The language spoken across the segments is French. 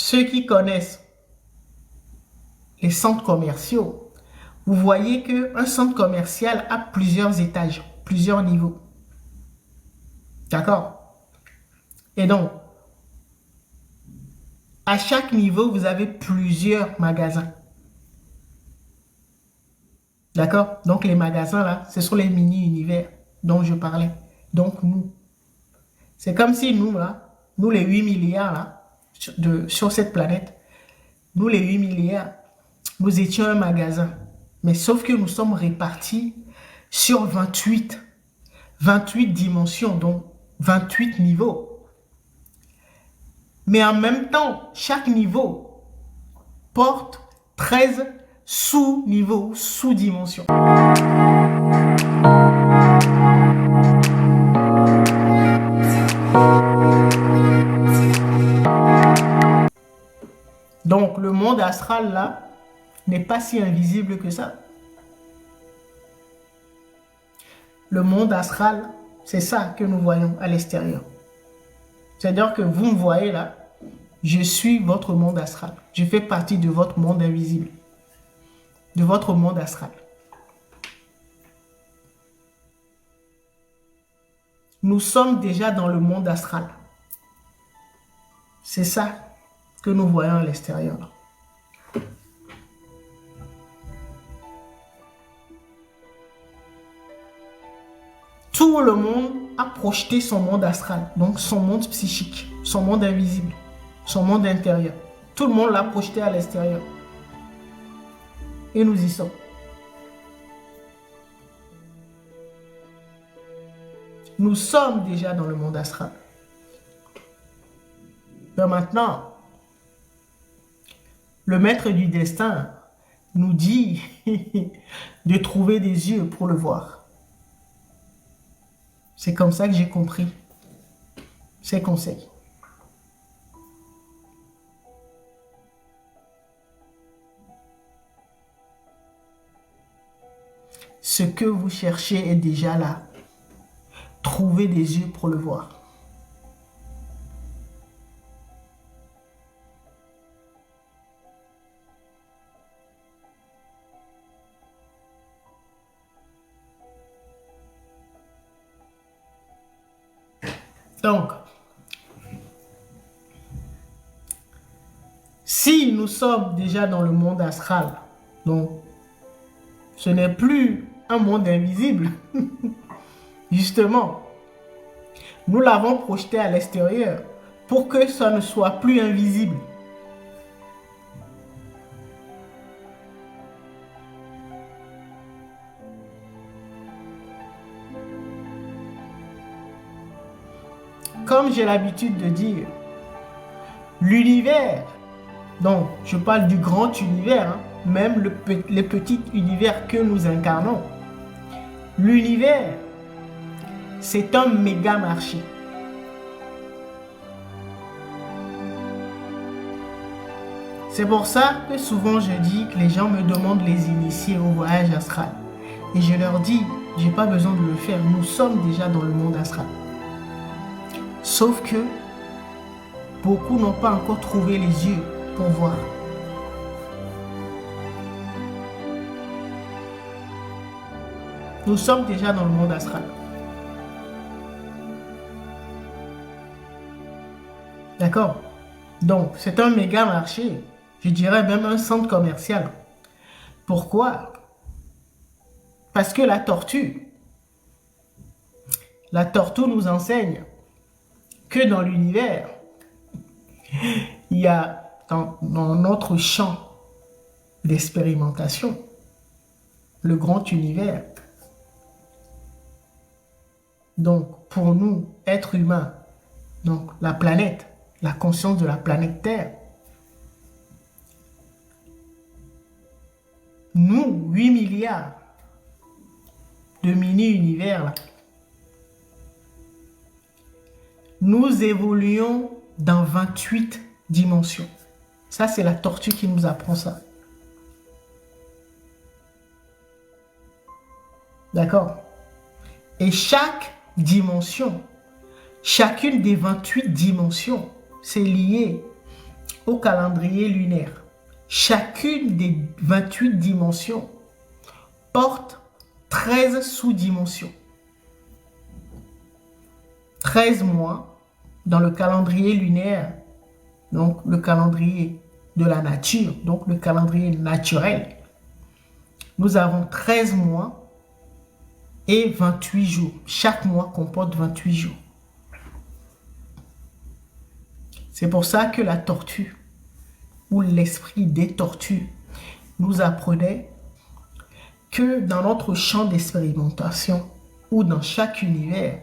ceux qui connaissent les centres commerciaux, vous voyez qu'un centre commercial a plusieurs étages, plusieurs niveaux. D'accord? Et donc, à chaque niveau, vous avez plusieurs magasins. D'accord? Donc, les magasins, là, ce sont les mini-univers dont je parlais. Donc, nous, c'est comme si nous, là, nous, les 8 milliards, là, sur cette planète, nous, les 8 milliards, nous étions un magasin. Mais sauf que nous sommes répartis sur 28 dimensions, donc 28 niveaux. Mais en même temps, chaque niveau porte 13 sous-niveaux, sous-dimensions. Donc, le monde astral, là, n'est pas si invisible que ça. Le monde astral, c'est ça que nous voyons à l'extérieur. C'est-à-dire que vous me voyez là, je suis votre monde astral. Je fais partie de votre monde invisible. De votre monde astral. Nous sommes déjà dans le monde astral. C'est ça que nous voyons à l'extérieur. Tout le monde a projeté son monde astral, donc son monde psychique, son monde invisible, son monde intérieur. Tout le monde l'a projeté à l'extérieur. Et nous y sommes. Nous sommes déjà dans le monde astral. Mais maintenant, le maître du destin nous dit de trouver des yeux pour le voir. C'est comme ça que j'ai compris ces conseils. Ce que vous cherchez est déjà là. Trouvez des yeux pour le voir. Donc, si nous sommes déjà dans le monde astral, donc ce n'est plus un monde invisible, justement, nous l'avons projeté à l'extérieur pour que ça ne soit plus invisible. Comme j'ai l'habitude de dire, l'univers, donc je parle du grand univers, hein, même les petits univers que nous incarnons, l'univers, c'est un méga marché. C'est pour ça que souvent je dis que les gens me demandent les initiés au voyage astral. Et je leur dis, j'ai pas besoin de le faire, nous sommes déjà dans le monde astral. Sauf que beaucoup n'ont pas encore trouvé les yeux pour voir. Nous sommes déjà dans le monde astral. D'accord? Donc, c'est un méga marché. Je dirais même un centre commercial. Pourquoi? Parce que la tortue nous enseigne que dans l'univers, il y a dans notre champ d'expérimentation, le grand univers. Donc, pour nous, êtres humains, donc la planète, la conscience de la planète Terre, nous, 8 milliards de mini-univers, là, nous évoluons dans 28 dimensions. Ça, c'est la tortue qui nous apprend ça. D'accord? Et chaque dimension, chacune des 28 dimensions, c'est lié au calendrier lunaire. Chacune des 28 dimensions porte 13 sous-dimensions. 13 mois dans le calendrier lunaire, donc le calendrier de la nature, donc le calendrier naturel. Nous avons 13 mois et 28 jours. Chaque mois comporte 28 jours. C'est pour ça que la tortue ou l'esprit des tortues nous apprenait que dans notre champ d'expérimentation ou dans chaque univers,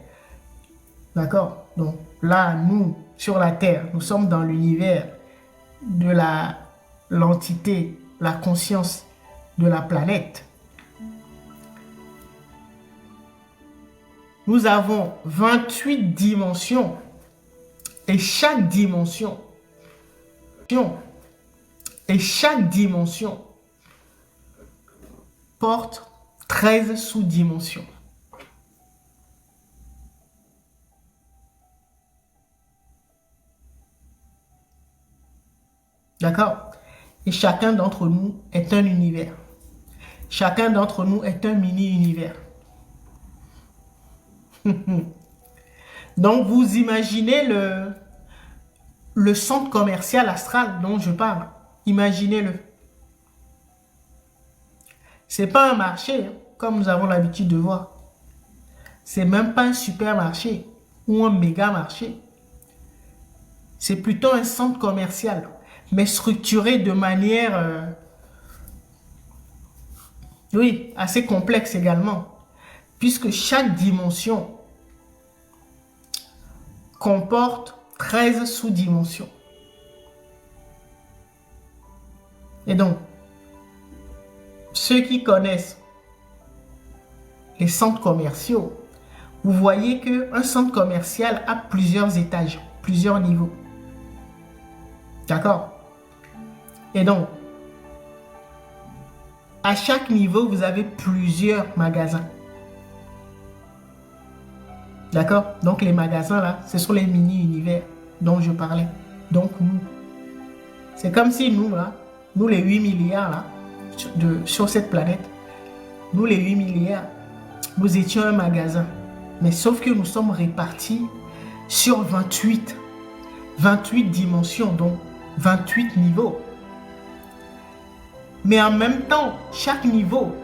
d'accord? Donc là, nous, sur la Terre, nous sommes dans l'univers de l'entité, la conscience de la planète. Nous avons 28 dimensions et chaque dimension porte 13 sous-dimensions. D'accord? Et chacun d'entre nous est un univers. Chacun d'entre nous est un mini-univers. Donc, vous imaginez le centre commercial astral dont je parle. Imaginez-le. Ce n'est pas un marché, hein, comme nous avons l'habitude de voir. C'est même pas un supermarché ou un méga marché. C'est plutôt un centre commercial, mais structuré de manière, oui, assez complexe également. Puisque chaque dimension comporte 13 sous-dimensions. Et donc, ceux qui connaissent les centres commerciaux, vous voyez qu'un centre commercial a plusieurs étages, plusieurs niveaux. D'accord? Et donc, à chaque niveau, vous avez plusieurs magasins. D'accord? Donc les magasins là, ce sont les mini-univers dont je parlais. Donc nous, c'est comme si nous là, nous les 8 milliards là, sur cette planète, nous les 8 milliards, nous étions un magasin. Mais sauf que nous sommes répartis sur 28 dimensions, donc 28 niveaux. Mais en même temps, chaque niveau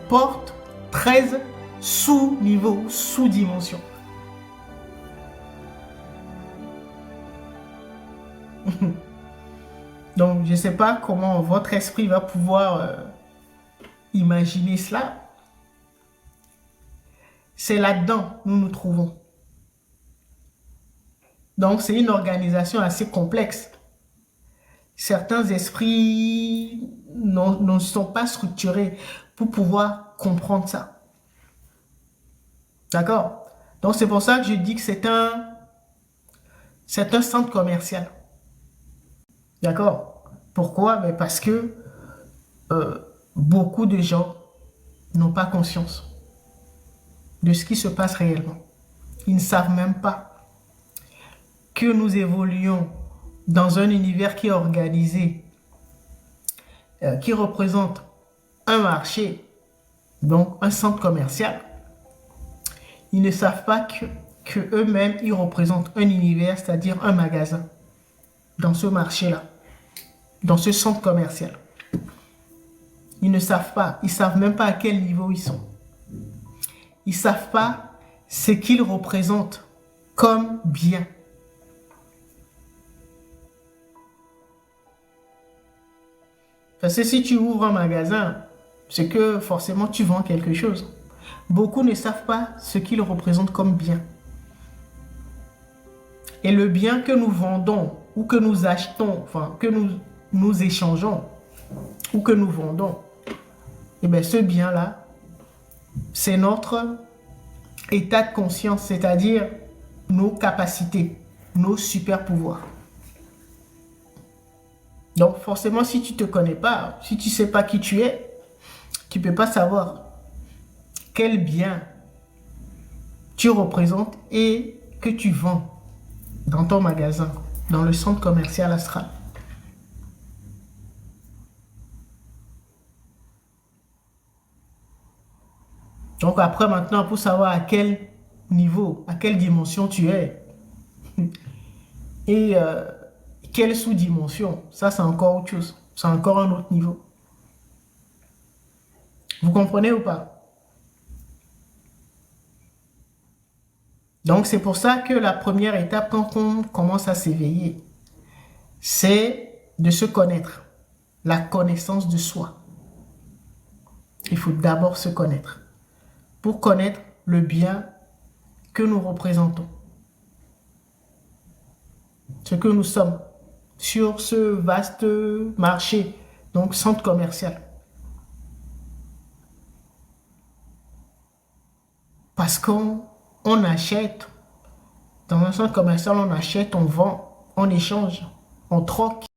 porte 13 sous-niveaux, sous-dimensions. Donc, je ne sais pas comment votre esprit va pouvoir imaginer cela. C'est là-dedans que nous nous trouvons. Donc, c'est une organisation assez complexe. Certains esprits ne sont pas structurés pour pouvoir comprendre ça. D'accord? Donc, c'est pour ça que je dis que c'est un centre commercial. D'accord? Pourquoi? Mais parce que beaucoup de gens n'ont pas conscience de ce qui se passe réellement. Ils ne savent même pas que nous évoluons dans un univers qui est organisé, qui représente un marché, donc un centre commercial. Ils ne savent pas que eux-mêmes, ils représentent un univers, c'est-à-dire un magasin, dans ce marché-là, dans ce centre commercial. Ils ne savent pas, ils ne savent même pas à quel niveau ils sont. Ils ne savent pas ce qu'ils représentent comme bien. Parce que si tu ouvres un magasin, c'est que forcément tu vends quelque chose. Beaucoup ne savent pas ce qu'ils représentent comme bien. Et le bien que nous vendons ou que nous achetons, enfin que nous échangeons ou que nous vendons, et bien ce bien-là, c'est notre état de conscience, c'est-à-dire nos capacités, nos super pouvoirs. Donc forcément, si tu ne te connais pas, si tu ne sais pas qui tu es, tu ne peux pas savoir quel bien tu représentes et que tu vends dans ton magasin. dans le centre commercial astral. Donc après, maintenant, pour savoir à quel niveau, à quelle dimension tu es, et quelle sous-dimension, ça c'est encore autre chose. C'est encore un autre niveau. Vous comprenez ou pas? Donc c'est pour ça que la première étape quand on commence à s'éveiller, c'est de se connaître. La connaissance de soi. Il faut d'abord se connaître. Pour connaître le bien que nous représentons. Ce que nous sommes sur ce vaste marché, donc centre commercial. Parce qu'on achète, dans un centre commercial, on achète, on vend, on échange, on troque.